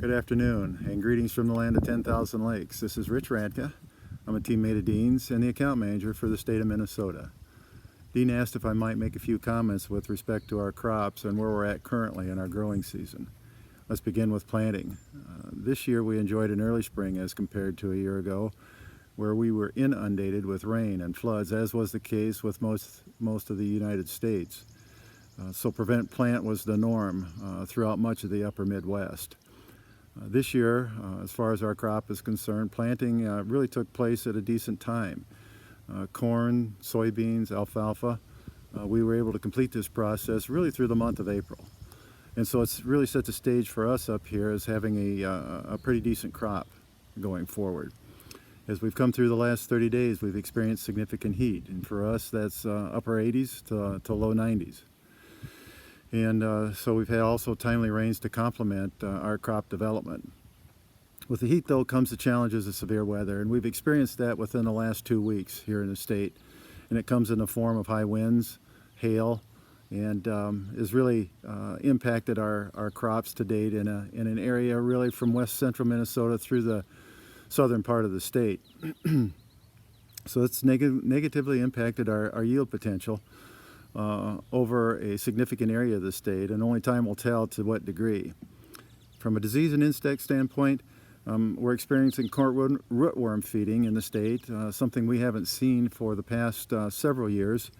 Good afternoon, and greetings from the land of 10,000 lakes. This is Rich Radka. I'm a teammate of Dean's and the account manager for the state of Minnesota. Dean asked if I might make a few comments with respect to our crops and where we're at currently in our growing season. Let's begin with planting. This year we enjoyed an early spring as compared to a year ago, where we were inundated with rain and floods, as was the case with most of the United States. So prevent plant was the norm throughout much of the upper Midwest. This year, as far as our crop is concerned, planting really took place at a decent time. Corn, soybeans, alfalfa, we were able to complete this process really through the month of April. And so it's really set the stage for us up here as having a pretty decent crop going forward. As we've come through the last 30 days, we've experienced significant heat, and for us that's upper 80s to low 90s. And so we've had also timely rains to complement our crop development. With the heat, though, comes the challenges of severe weather, and we've experienced that within the last 2 weeks here in the state. And it comes in the form of high winds, hail, and has really impacted our crops to date in an area really from west central Minnesota through the southern part of the state. So it's negatively impacted our yield potential over a significant area of the state, and only time will tell to what degree. From a disease and insect standpoint, we're experiencing corn rootworm feeding in the state, something we haven't seen for the past several years,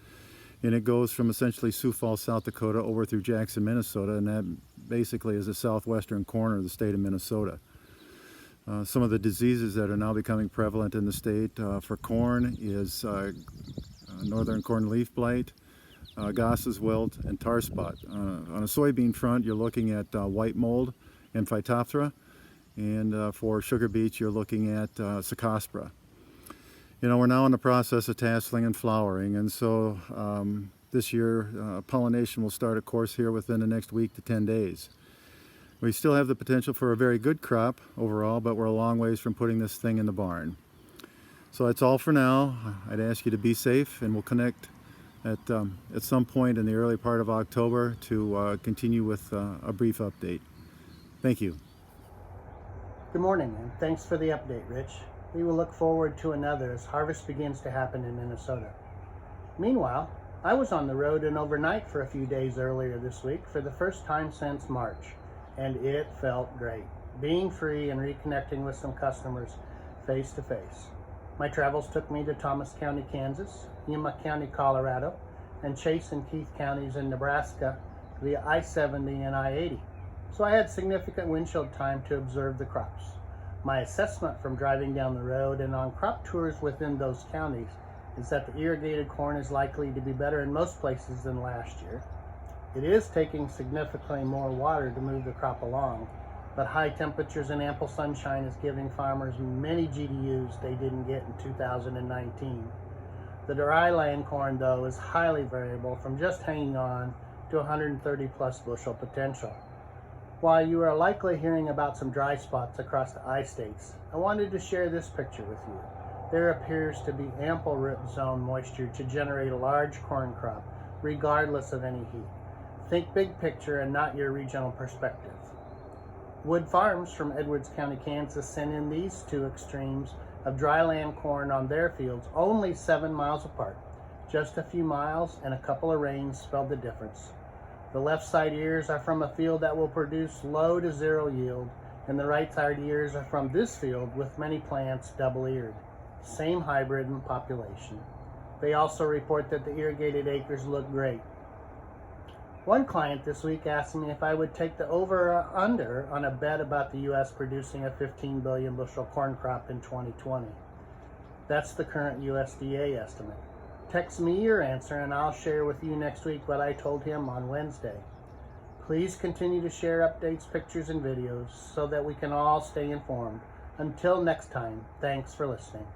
and it goes from essentially Sioux Falls, South Dakota over through Jackson, Minnesota, and that basically is the southwestern corner of the state of Minnesota. Some of the diseases that are now becoming prevalent in the state for corn is northern corn leaf blight, Goss's wilt, and tar spot. On a soybean front, you're looking at white mold and Phytophthora, and for sugar beets, you're looking at Cercospora. You know, we're now in the process of tasseling and flowering, and so this year pollination will start, of course, here within the next week to 10 days. We still have the potential for a very good crop overall, but we're a long ways from putting this thing in the barn. So that's all for now. I'd ask you to be safe, and we'll connect at some point in the early part of October to continue with a brief update. Thank you. Good morning, and thanks for the update, Rich. We will look forward to another as harvest begins to happen in Minnesota. Meanwhile, I was on the road and overnight for a few days earlier this week for the first time since March, and it felt great, being free and reconnecting with some customers face to face. My travels took me to Thomas County, Kansas, Yuma County, Colorado, and Chase and Keith counties in Nebraska via I-70 and I-80. So I had significant windshield time to observe the crops. My assessment from driving down the road and on crop tours within those counties is that the irrigated corn is likely to be better in most places than last year. It is taking significantly more water to move the crop along, but high temperatures and ample sunshine is giving farmers many GDUs they didn't get in 2019. The dry land corn, though, is highly variable from just hanging on to 130 plus bushel potential. While you are likely hearing about some dry spots across the I-states, I wanted to share this picture with you. There appears to be ample root zone moisture to generate a large corn crop, regardless of any heat. Think big picture and not your regional perspective. Wood Farms from Edwards County, Kansas sent in these two extremes of dryland corn on their fields only 7 miles apart. Just a few miles and a couple of rains spelled the difference. The left side ears are from a field that will produce low to zero yield, and the right side ears are from this field with many plants double-eared. Same hybrid and population. They also report that the irrigated acres look great. One client this week asked me if I would take the over or under on a bet about the U.S. producing a 15 billion bushel corn crop in 2020. That's the current USDA estimate. Text me your answer and I'll share with you next week what I told him on Wednesday. Please continue to share updates, pictures, and videos so that we can all stay informed. Until next time, thanks for listening.